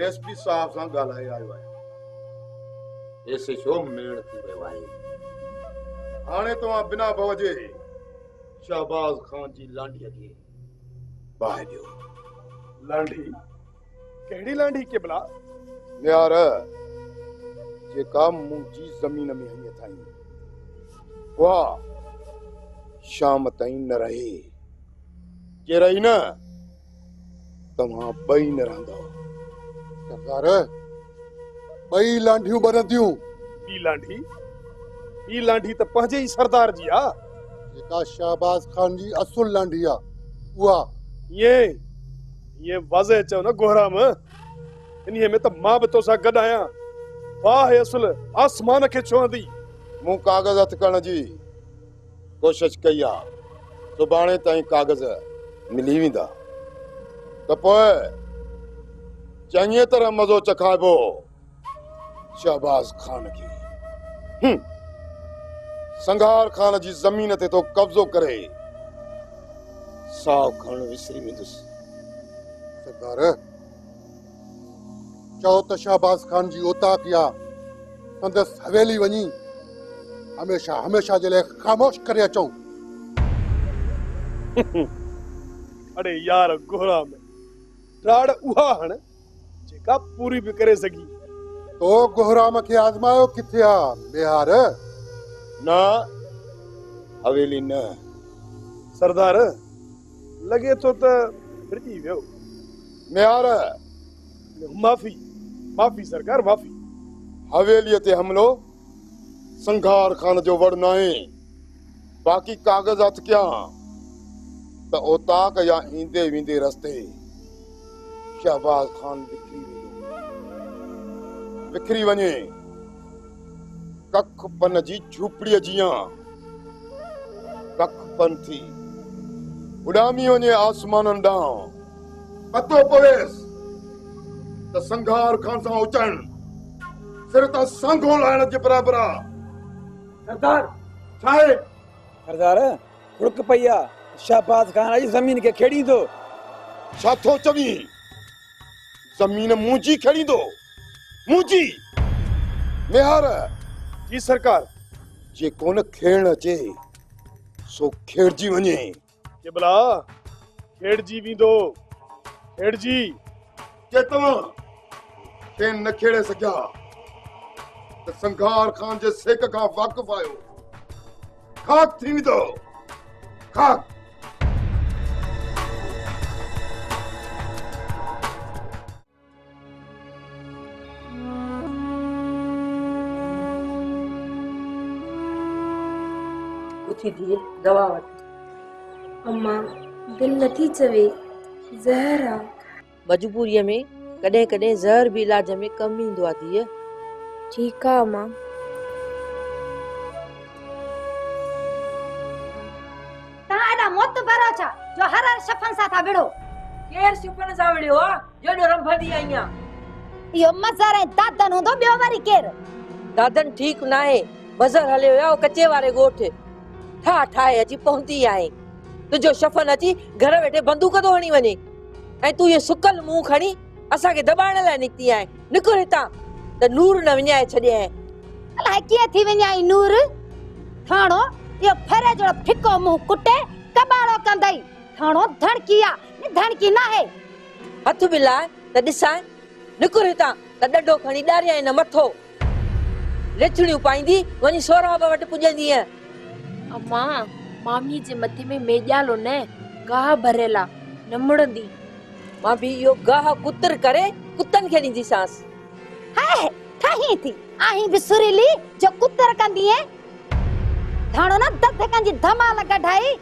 SP साहब सां ॻाल्हाए आयो आहियां। ऐसे छो मिलण थी वियो आहे? हाणे तव्हां बिना भवजे शहबाज खान जी लांडीअ खे बाहि ॾियो। लांडी? कहिड़ी लांडी केबला? यार जेका मुंहिंजी ज़मीन में हीअं थाई वाह शाम ताईं न रहे। जे रही न तव्हां ॿई न रहंदा। सरदार ॿई लांडियूं बनंदियूं। ॿी लांडी त पंहिंजे ई सरदार जी आ। जेका शहबाज खान जी असुल लांडी आ उहा। ये वाज़े चओ न गोहराम, इन्हीअ में त मां बि तोसां गॾु आहियां। वाह असुल आसमान खे छुहंदी। मूं कागज़ हथ करण जी कोशिश कई आहे। सुभाणे ताईं कागज़ मिली वेंदा त पोइ चङी तरह मज़ो चखाइबो शहबाज खान खे। संघार खान जी ज़मीन ते तो कब्ज़ो करे साव खण विसरी वेंदुसि। सरदार चओ त शहबाज खान जी औताक या संदसि हवेली वञी हमेशा हमेशा जे लाइ ख़ामोश करे अचूं। अरे यार गोहराम, ॾाड़ उहा हण जेका पूरी भी करे सघी। तो गोहराम खे आज़मायो किथे आ बिहार? न हवेली न। सरदार लगे तो त फिरजी वियो। म्यार माफ़ी सरकार माफ़ी। हवेलीअ ते हमलो संघार खान जो वड़ न आहे। बाक़ी कागज़ हथ कयां त औताक या ईंदे वेंदे रस्ते शहबाज खान विखरी वञे कख पन जी झूपड़ीअ जियां कख पन थी उॾामी वञे आसमाननि ॾांहुं। पतो पवेसि त संघार खान सां उचण सिर तां सांघो लाहिण जे बराबरि आहे। सरदार छा आहे? सरदार रुक पई आ। शहबाज खान जी ज़मीन खे खेड़ींदो। छा थो चवीं? ज़मीन मुंहिंजी खेड़ींदो? मुंहिंजी? निहार जी सरकार। जे कोन खेड़ण अचे सो खेड़जी वञे। केबला खेड़जी वेंदो। खेड़जी जे तव्हां खे न खेड़े सघिया त संघार खान जे सेक खां वाक़िफ़ आहियो। खाक थी वेंदो खाक। उथी दिए दवा वठ। अम्मा दिल नथी चवे, ज़हर आ। मजबूरीअ में कॾहिं कॾहिं ज़हर भी इलाज में कम ईंदो आहे धीअ। ठीक आ अम्मा। तव्हां एॾा मोत भरो छा जो हर शफ़न सां था विड़ो? केर सुपन सां विड़ियो आ जो रंभदी आईयां? इहो मज़र ऐं दादन हूंदो, ॿियो वरी केर? दादन ठीक न आहे। मज़र हलियो वियो कचे वारे ॻोठ। ठाहे अची पहुती आहे। तुंहिंजो शफ़न अची घर वेठे बंदूक थो हणी वञे ऐं तूं ये सुकल मुंहुं खणी असांखे दॿाइण लाइ निकिती आहे। निकिर हितां त नूर न विञाए छॾियां। अलाए कीअं थी विञाई नूर? थाणो इहो फेरे जो फिको मुंहुं कुटे कबाड़ो कंदई। थाणो धड़की आ, धड़की न आहे। हथ मिलाए त ॾिसां। निकिर हितां त ॾंडो खणी ॾारियां हिन मथो। लेछड़ियूं पाईंदी वञी सौरभ वटि पुॼंदी। अम्मा मामी जे मथे में मेॼालो न गाह भरियला न मुड़ंदी। मां भी इहो गाह कुतर करे कुतन खे ॾींदीसांस। हाय ठही थी आहीं बि सुरीली जो कुतर कंदी है। थाणो न दद कंजी धमाल कढाई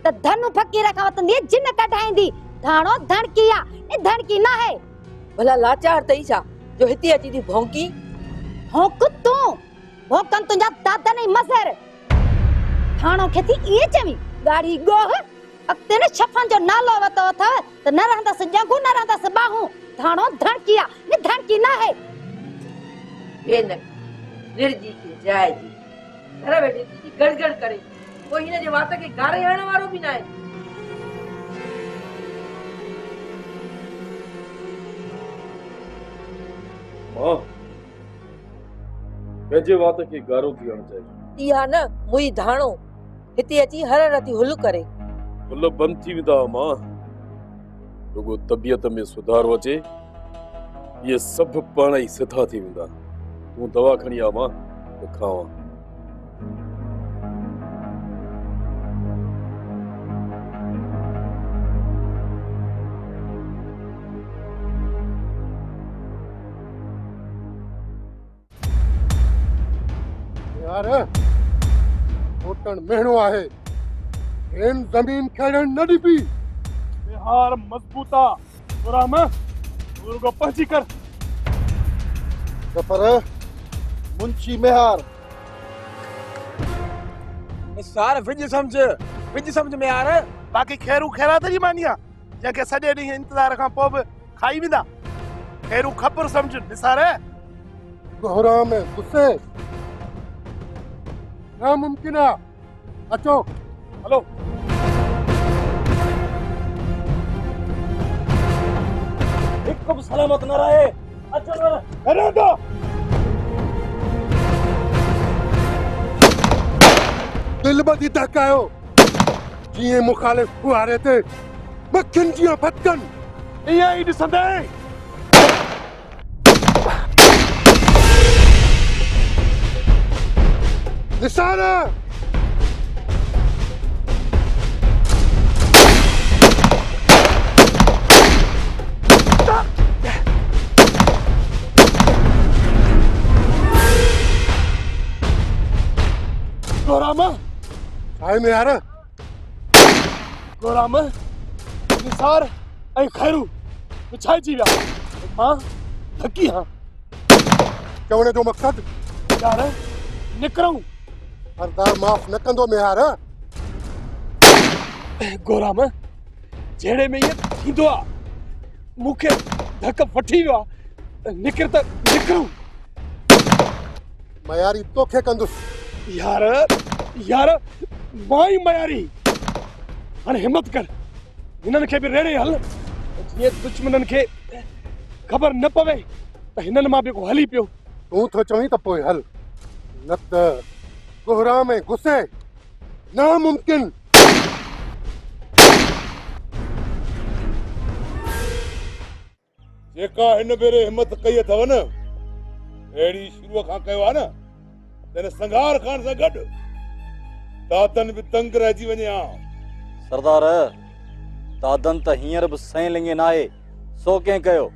त धनु फकीर खां वतंदी जिन कढाईंदी। थाणो धड़की आ, धड़की न है। भला लाचार तई छा जो हिते अची थी भौंकी? भौंक तूं भौंकन तुंहिंजा दादा नहीं मज़र। थाणो खे थी इहे चवी गाड़ी गोह। अॻिते न शफ़न जो नालो वतो अथव त न रहंदसि ॼंगू न रहंदसि बाहूं। थाणो धड़की आ, धड़की न है। बेन निर्जी के जायजी घर वेठे थी गड़गड़ करे कोई हिन जे वात खे गारे हणण वारो भी न आहे। मां पंहिंजे वात खे गारो थियण चाहिए। इहा न मुई धाणो हिते अची हरारती हुल करे फुल बंद थी वेंदा मां। रुगो तबियत में सुधार अचे ये सब पाण ई सिधा थी वेंदा। तूं दवा खणी आ मां त खावां। यार मोटन महणो आहे इन जमीन खेड़न न ॾिबी। बिहार मजबूता गुराम रुगो पहुंची कर। पर मुंशी मेहार निसार विज समझ में यार। बाक़ी खैरू खैरात जी मानिया जंहिंखे सॼे ॾींहुं इंतज़ार खां पोइ बि खाई वेंदा। खैरू ख़बर सम्झ निसार। कोहरा में गुस्से नामुमकिन आहे। अचो हलो हिकु बि सलामत न रहे। अचो अरे तो दिल बदी दहकायो जीअं मुखालिफ़ फुहारे ते मक्खियुनि जीअं फटकनि। इहा ई ॾिसंदे निसार गुराम छाहे में यार गुराम निसार ऐं खैरू विछाइजी विया। मां थकी हां। चवण जो मक़सद यार निकरूं। सरदार माफ़ न कंदो मेहार। गुराम जहिड़े में इहो थींदो आहे मूंखे धक वठी वियो आहे। निकिर त निकरूं। मयारी तोखे कंदुसि। यार यार मां ई मयारी। हाणे हिम्मत कर हिननि खे बि रेड़े हल जीअं दुश्मननि खे ख़बर न पवे त हिननि मां बि को हली पियो। तूं थो चवीं त पोइ हल न त कोहरा में गुस्से नामुमकिन। जेका हिन भेरे हिम्मत कई अथव न अहिड़ी शुरूअ खां कयो आहे न त संघार खान सां गॾु दादन बि तंग रहिजी वञे हा। सरदार दादन त हींअर बि सही लिंगे नाहे सो कंहिं कयो।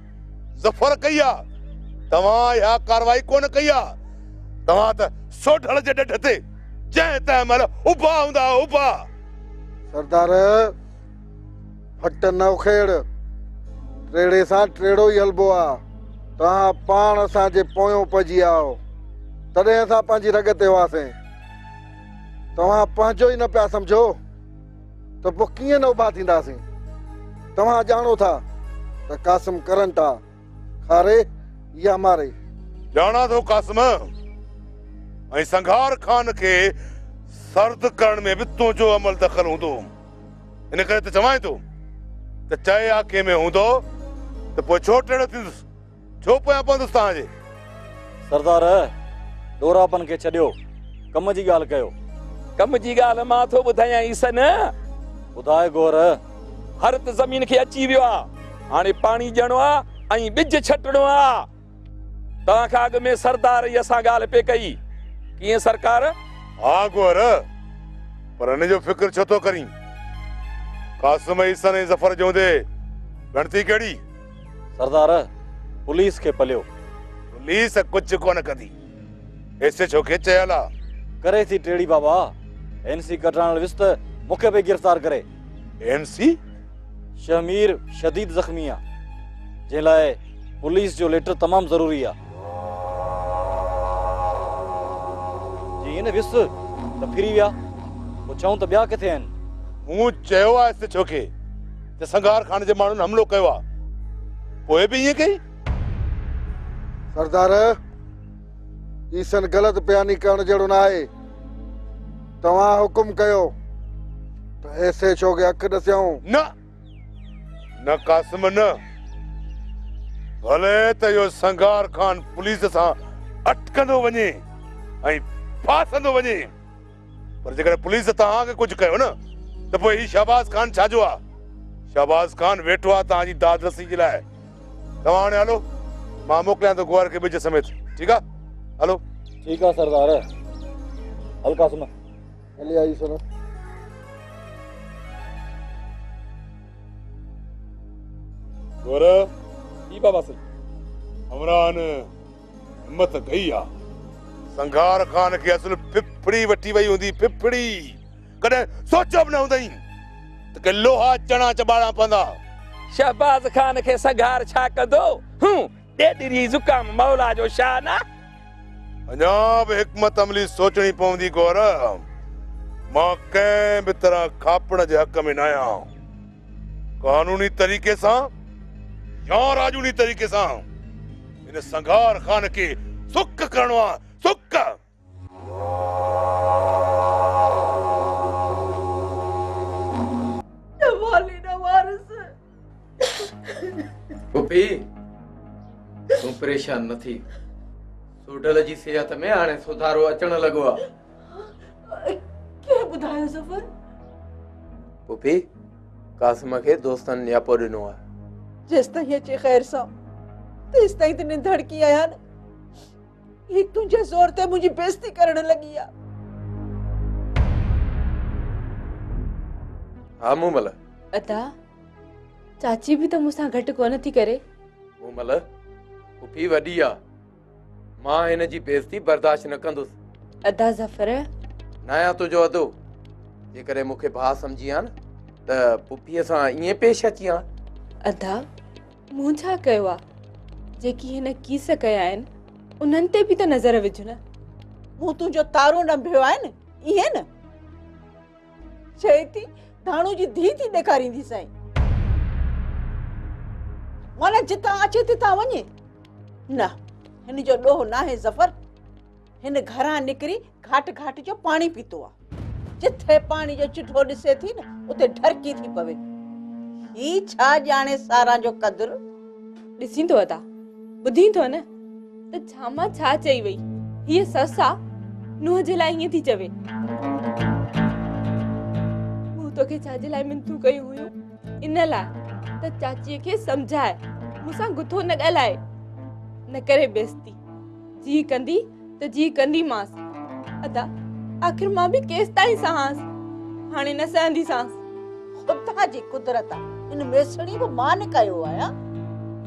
ज़फर कई आहे तव्हां इहा कार्रवाई कोन कई आहे। तव्हां त सोढड़ जे ॾढ ते जंहिं तंहिं महिल उभा हूंदा उभा। सरदार फट न उखेड़ टेड़े सां टेड़ो ई हलबो आहे। तव्हां पाण असांजे पोयों पइजी आओ तॾहिं असां पंहिंजी रग ते हुआसीं। तव्हां पंहिंजो ई न पिया सम्झो त पोइ कीअं न उभा थींदासीं। तव्हां ॼाणो था त कासिम करंट आहे खारे या मारे। ॼाणा थो कासिम ऐं संघार खान खे सर्द करण में बि तुंहिंजो अमल दख़ल हूंदो। इन करे त चवां थो त चए आके में हूंदो त पोइ छो टेड़ो थींदुसि छो पोयां पवंदुसि तव्हांजे। सरदार ॾोरापन खे छॾियो कम जी ॻाल्हि कयो। कम जी ॻाल्हि मां थो ॿुधायां ईसन। ॿुधाए गोर। हर त ज़मीन खे अची वियो आहे हाणे पाणी ॾियणो आहे ऐं ॿिज छटणो आहे। तव्हां खां अॻु में सरदार ई असां ॻाल्हि पे कई। कीअं सरकार? हा गोर पर हिन जो फिक्र छो थो करीं। कासिम ईसन ऐं ज़फर जो हूंदे गणती कहिड़ी। सरदार पुलिस खे पलियो। पुलिस कुझु कोन कंदी। ऐसे छो खे चयल आहे करे थी टेड़ी बाबा। एनसी कटाइण विस त मूंखे बि गिरफ़्तार करे। एनसी शमीर शदीद ज़ख्मी आहे जंहिं लाइ पुलिस जो लेटर तमामु ज़रूरी आहे। जी न विस त फिरी विया पोइ चऊं त ॿिया किथे आहिनि। मूं चयो आहे ऐसे छो खे त संघार खान जे माण्हुनि हमलो कयो आहे पोइ बि ईअं कई। सरदार ईसन ग़लति बयानी करण जहिड़ो न आहे। तव्हां हुकुम कयो त ऐसे छो खे अखि ॾसियऊं। न न कासिम न भले त यो संगार खान पुलिस सां अटकंदो वञे ऐं फासंदो वञे, पर जेकर पुलिस तव्हांखे कुझु कयो न त पोइ ही शहबाज खान छाजो आहे? शहबाज खान वेठो आहे तव्हांजी दादरसी जे लाइ। तव्हां हाणे हलो, मां मोकिलियां थो गुआर खे ॿिज समेत। ठीकु आहे, हलो। ठीक है सरदार, हल कासिम। हली आई सुनो। गुआर जी बाबा सही। हमरान हिम्मत कई आहे, संगार खान खे असुल फिफड़ी वठी वई हूंदी, फिफड़ी। कॾहिं सोचो बि न हूंदई त के लोहा चणा चॿाड़ा पवंदा। शहबाज खान खे संघार छा कंदो? ॾेढरी ज़ुकाम मौला जो शाह न। अञा बि हिकमत अमली सोचणी पवंदी गौर। मां कंहिं बि तरह खापण जे हक़ में न आहियां। कानूनी तरीक़े सां या राजूनी तरीक़े सां इन संघार खान खे सुक करणो आहे, सुक। पुपी तूं परेशान न थी। सोडल जी सिहत में हाणे सुधारो अचण लॻो आहे। के ॿुधायो ज़फर? पुपी कासिम खे दोस्तनि न्यापो ॾिनो आहे। जेसिताईं अचे ख़ैर सां तेसिताईं त निंड धड़की आया न। ही तुंहिंजे ज़ोर ते मुंहिंजी बेइज्जती करण लॻी आहे। हा मूमल। अदा चाची भी तो मुसां घट कोन थी करे। मूमल पुफी वडी आ, मां हिन जी बेइज्जती बर्दाश्त न कंदुसि। अदा ज़फर नया तुझो अदो जेकॾहिं मूंखे भाउ सम्झी आ न त पुफीअ सां ईअं पेश अची आ। अदा मूं छा कयो आ? जेकी हिन कीस कया आहिनि उन्हनि ते बि त नज़र विझ न। मूं तुंहिंजो तारो नंभियो आहे न, इहे न चए थी धाणू जी धी थी ॾेखारींदी साईं। माना जितां अचे तितां वञे न। हिन जो ॾोह नाहे ज़फर। हिन घरां निकिरी घाट घाट जो पाणी पीतो आहे। जिथे पाणी जो चिठो ॾिसे थी न उते ढरकी थी पवे। ही छा ॼाणे सारा जो क़दुरु? ॾिसी तो अदा, ॿुधी तो न त छा मां छा चई वई। हीअ सस आ, नुंहं जे लाइ ईअं थी चवे। मूं तोखे छा जे लाइ मिनतूं कयूं हुयूं? इन लाइ त चाचीअ खे सम्झाए मूंसां गुथो न ॻाल्हाए, न करे बेइज्जती। जी कंदी त जी कंदी मांस। अदा आखिर मां बि केस ताईं सहांस, हाणे न सहंदीसांस। ख़ुदा जी कुदरत आहे। इन मेसड़ी बि मां न कयो आहियां।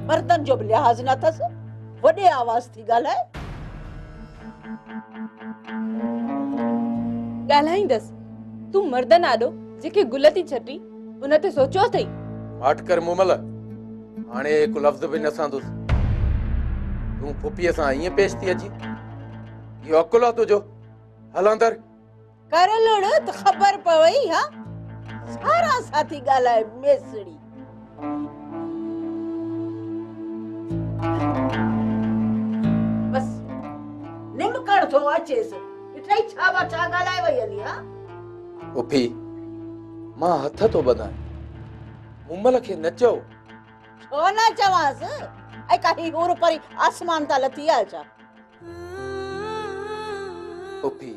मर्दनि जो बि लिहाज़ न अथसि। वॾे आवाज़ थी ॻाल्हाए। ॻाल्हाईंदसि। तूं मर्दनि आॾो जेके गुल थी छटी उन ते सोचियो अथई? माठ कर मूमल, हाणे हिकु लफ़्ज़ बि न सांदुसि। तूं पुफीअ सां ईअं पेश थी अची? इहो अकुल आहे तुंहिंजो? हल अंदर कर लुड़ त ख़बर पवई। हा सारा साथी ॻाल्हाए मेसड़ी। बस निमकण थो अचेसि। ॾिठई छा छा ॻाल्हाए वई हली। हा पुफी मां हथ तो ॿधां, मूमल खे न चओ। छो न चवांसि? ऐं काई हूर परी आसमान तां लथी आहे छा? पुफी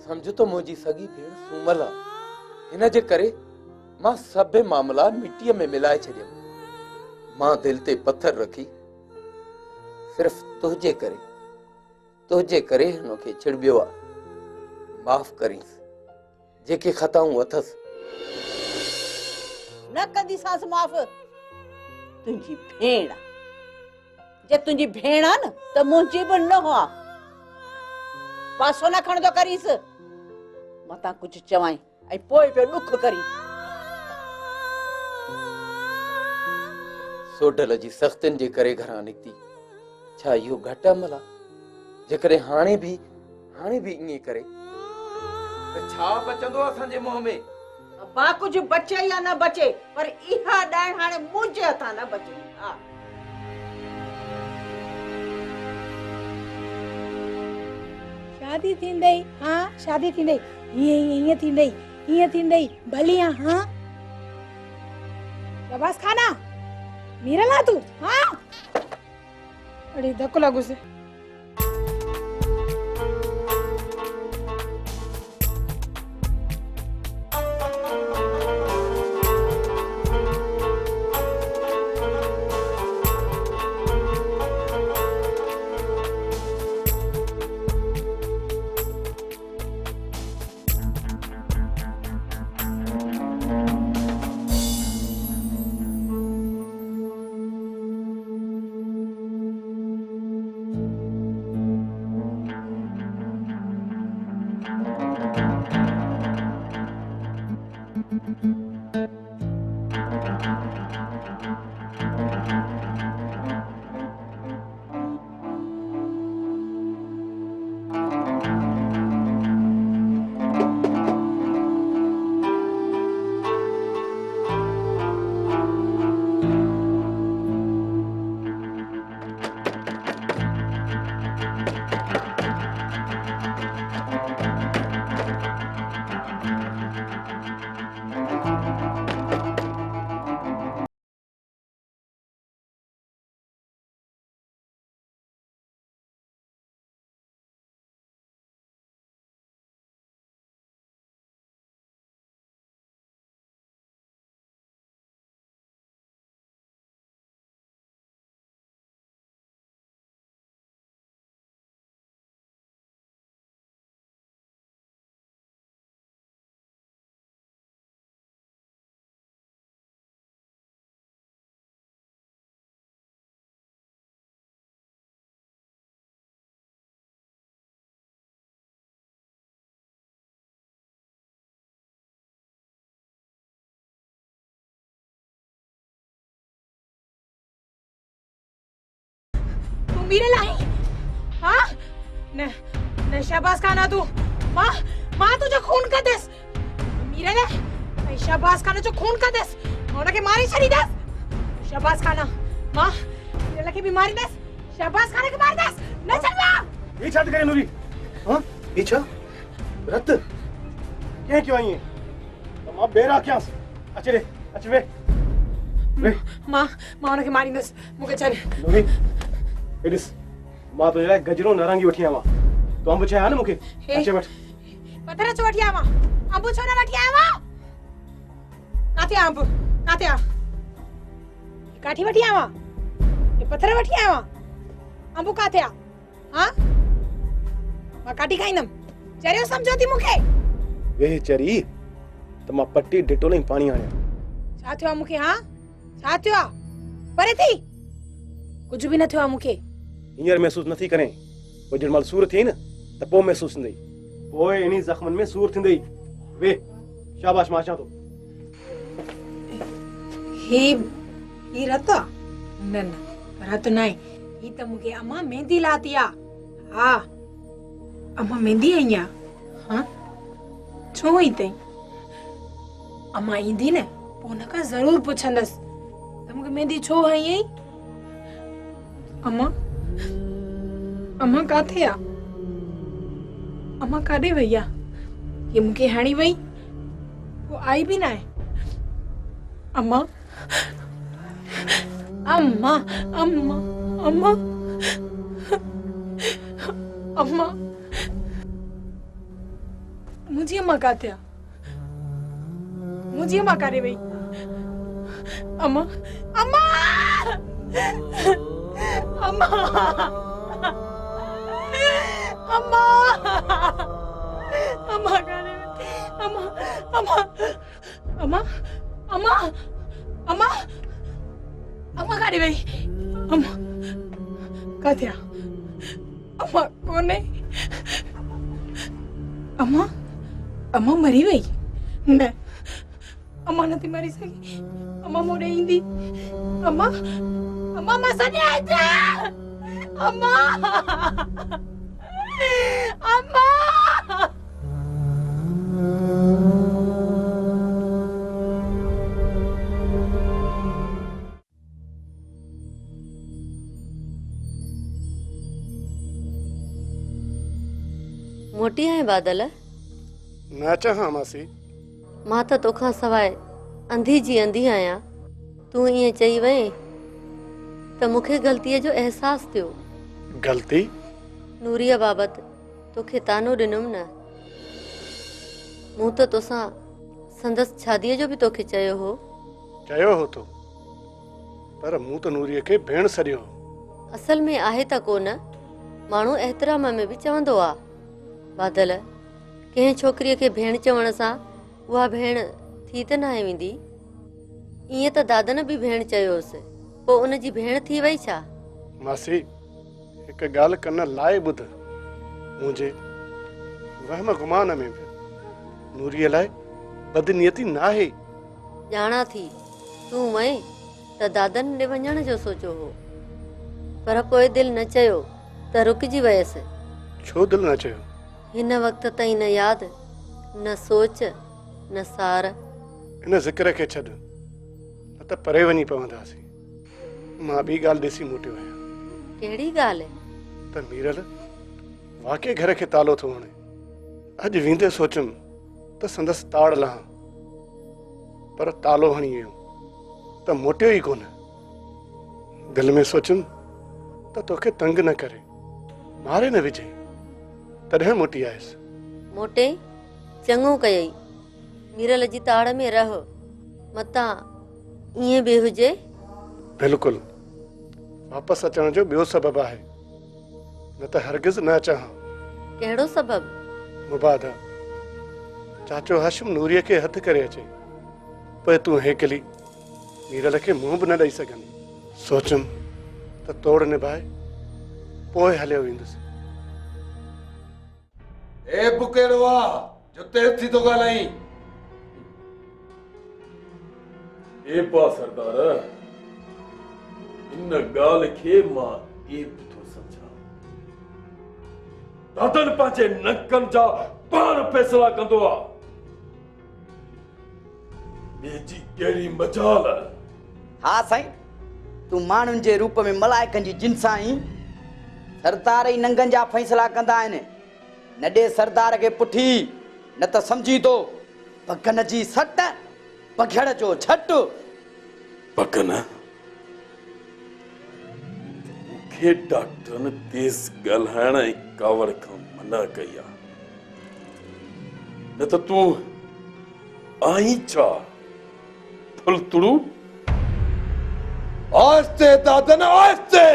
समझ तो मुंहिंजी सगी भेण सूमल आहे। हिन जे करे मां सभु मामला मिटीअ में मिलाए छॾियमि। मां दिलि ते पत्थर रखी सिर्फ़ तुंहिंजे करे हुनखे छिड़बियो आहे। माफ़ करींसि, जेके ख़ताऊं अथसि। न कंदीसांस माफ़। तुंहिंजी भेण जे तुंहिंजी भेण आहे न त मुंहिंजी बि न हुआ। पासो न खणंदो करीस। मतां कुझु चवाई ऐं पोइ पियो ॾुख करी। सोडल जी सख़्तियुनि जे करे घरां निकिती। छा इहो घटि अमल आहे? जेकॾहिं हाणे बि ईअं करे त छा बचंदो असांजे मुंहं में? बा कुझु बचे या न बचे, पर इहा ॾाइण हाणे मुंहिंजे हथां न बचे। हा शादी थींदई। हाँ शादी थींदई। हीअं थींदई भली। हाँ शहबाज खाना मीरला तू हाँ अरे धक्को लागू से मीरला है हाँ न शाबाश खाना तू माँ माँ तुझे खून का दस मीरला शाबाश खाना जो खून का दस और के मारी छड़ी दस शाबाश खाना माँ मीरला की बीमारी दस शाबाश खाने के मार दस न चल माँ ये छात करे नूरी हाँ पीछा रत क्या क्यों आई है तुम आप बेरा क्या अच्छे वे माँ माँ के मारी दस मुझे चल नूरी एडिस मां तो जरा गजरो नारंगी वठी आवा तो अंब छया न मुखे अच्छे वठ पत्थर छो वठी आवा अंब छो न वठी आवा काथे अंब काथे आ काठी वठी आवा ये पत्थर वठी आवा अंब काथे आ हां मां काठी खाइनम चरियो समझोती मुखे वे चरी तो मां पट्टी डिटोले पानी आने छा थियो मुखे हां छा थियो परे थी कुछ भी न थियो मुखे हींअर महसूस नथी करें पोइ जॾहिं महिल सूर थी न त पोइ महसूस थींदई पोइ इन्ही ज़ख़्मनि में सूर थींदई वे शाबाश मां अचां थो ही रता न रत नाहे ही त मूंखे अम्मा मेहंदी लाती आ हा अम्मा मेहंदी आई आ हाँ छो ई तई अम्मा ईंदी न पोइ हुन खां ज़रूर पुछंदसि त मूंखे मेहंदी छो हई आई अम्मा अम्मा काथे आ अम्मा काॾे वई आ ये मूंखे हणी वई वो आई भी ना है अम्मा अम्मा अम्मा अम्मा अम्मा मुझे अम्मा काथे आ मुझे अम्मा काॾे वई अम्मा अम्मा अम्मा अम्मा अम्मा काने अम्मा अम्मा अम्मा अम्मा अम्मा अम्मा काने भाई अम्मा काथे अम्मा कोने अम्मा अम्मा मरी वई न अम्मा नथी मरी सकी अम्मा मोड़े ईंदी अम्मा अम्मा मसने आजा अम्मा अम्मा मोटी है बादल न चाहां मासी मां त तोखां सवाइ अंधी जी अंधी आहियां तूं ईअं चई वई त मूंखे ग़लतीअ जो अहसास थियो। ग़लती? नूरीअ बाबति तोखे तानो ॾिनुमि न। मूं त तोसां संदसि शादीअ जो बि तोखे चयो हो। चयो हो तो, पर मूं त नूरीअ खे भेण सॾियो हो। असल में आहे त कोन, माण्हू एतिराम में बि चवंदो आ। बादल, कंहिं छोकिरीअ खे भेण चवण सां उहा भेण थी त न वेंदी। ईअं त दादन बि भेण चयोसि, पोइ उनजी भेण थी वई छा? मासी, हिकु ॻाल्हि कन लाइ ॿुध। मुंहिंजे वहम गुमान में बि नूरीअ लाइ बदनियती न आहे। ॼाणा थी तूं वएं त दादन ॾे वञण जो सोचियो हो, पर पोइ दिलि न चयो त रुकिजी वयसि। छो दिलि न चयो? हिन वक़्त ताईं न यादि, न सोच, न सार। इन ज़िक्र खे छॾ, न त परे वञी पवंदासीं। मां ॿी ॻाल्हि ॾिसी मोटियो आहियां। कहिड़ी ॻाल्हि? त मीरल वाकई घर खे तालो थो हणे। अॼु वेंदे सोचियुमि त संदसि ताड़ लहां, पर तालो हणी वियो त मोटियो ई कोन। दिलि में सोचियुमि त तोखे तंग न करे, मारे न विझे, तॾहिं मोटी आयसि। मोटे चङो कयई। मीरल जी ताड़ में रह, मतां ईअं बि हुजे। बिल्कुलु, वापसि अचण जो ॿियो सबबु आहे, न त हरगिज़ न अचां। कहिड़ो सबबु? मुबादा चाचो हाशिम नूरीअ खे हथु करे अचे, पोइ तूं हेकली मीरल खे मुंहुं बि न ॾेई सघंदी। सोचियुमि त तोड़ निभाए पोइ हलियो वेंदुसि। ए बुकेड़ो आ जो तेज थी तो ॻाल्हाई। ए पा सरदार, इन ॻाल्हि खे मां ए बि थो सम्झां। दादन पंहिंजे नकनि जा पाण फैसला कंदो आ। ॿिएजी कहिड़ी मजाल? हा साईं, तूं माण्हुनि जे रूप में मलाइकनि जी जिन्स आहीं। सरदार ई नंगनि जा फैसला कंदा आहिनि। न ॾे सरदार खे पुठी, न त सम्झी तो बगन जी सट, बघड़ जो झट। बगन? मूंखे डॉक्टरनि तेज़ ॻाल्हाइण ऐं कावड़ खां मना कई आहे, न त तूं आहीं छा फुलतुड़ू? आस्ते दादन आस्ते।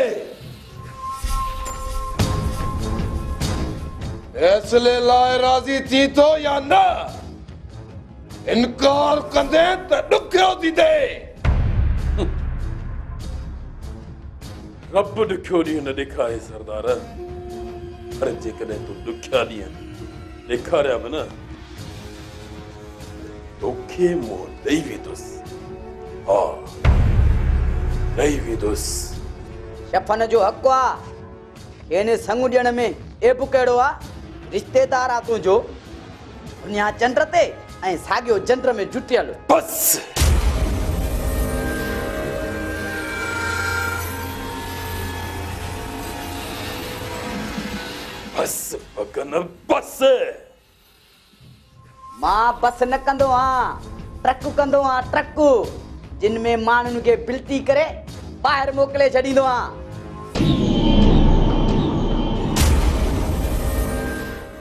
फैसले लाइ राज़ी थी तो या न? इनकार कंदे त ॾुखियो थी थिए। रब ॾुखियो ॾींहुं न ॾेखारे सरदार, पर जेकॾहिं तूं ॾुखिया ॾींहं ॾेखारिया बि न, तोखे मुंहुं ॾेई वेंदुसि। हा, ॾेई वेंदुसि। शफ़न जो हक़ आ, खेनि संग ॾियण में एब कहिड़ो आ। रिश्तेदार आ तुंहिंजो, दुनिया चंड ते ऐं साॻियो चंड में जुटियल। बस बस बगन बस। मां बस न कंदो आहियां, ट्रक कंदो आहियां, ट्रक जिन में माण्हुनि खे बिल्टी करे ॿाहिरि मोकिले छॾींदो आहियां।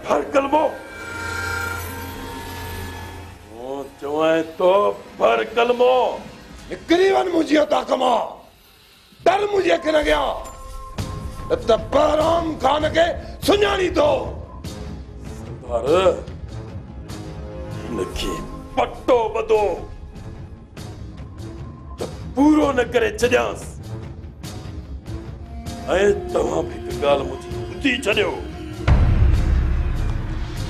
हर कलमो चवाएं तो भर कलमो निकिरी वञ मुंहिंजी ताक़त मां। डर मुंहिंजे खे न गया त बहराम खान खे सुञाणी थो। सरदार, इनखे पट्टो ॿधो त पूरो न करे छॾियांसि। ऐं तव्हां बि हिकु ॻाल्हि मुंहिंजी ॿुधी छॾियो,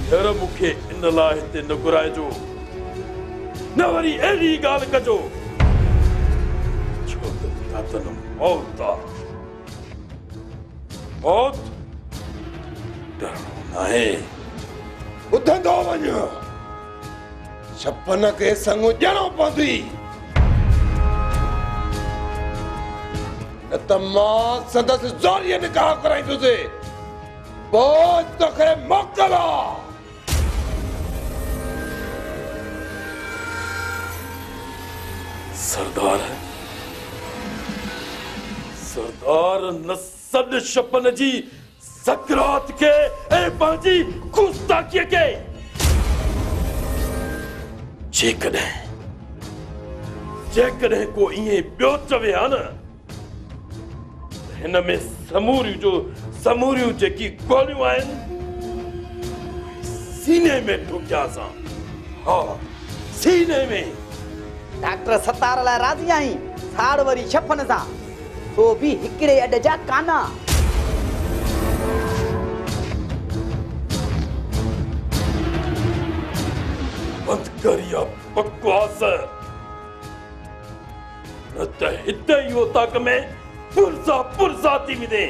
हींअर मूंखे इन लाइ हिते न घुराइजो, न वरी अहिड़ी ॻाल्हि कजो, छो त दादन मौत आ। मौत डरणो नाहे। ॿुधंदो वञ, छपन खे संग ॾियणो पवंदी, न त मां संदसि ज़ोरीअ निकाह कराईंदुसि। पोइ तोखे मोकल आ। सरदार, सरदार न सद शपन जी सकरात के ए पंहिंजी गुस्ताखीअ के जेकॾहिं को इएं ॿियो चवे हा न हिन में समूरियूं जेकी गोलियूं आहिनि सीने में ठुकियासां। हा सीने में। डॉक्टर सतार लाइ राज़ी आहीं साड़ वरी छपन सां तो भी हिकिड़े अॾ जा काना। बंद कर या बकवास न त हिते इहो ताक में पुरसा थी मिले।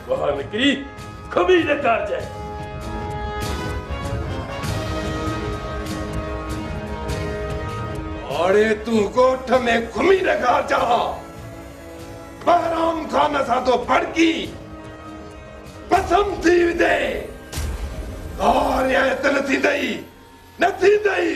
बाहर निकरी खबी ॾेखार जाए। अरे तू गोठ में घुमी ॾेखार जा। बहराम खान सां तो फड़की कसम थी दे और ये न थी दई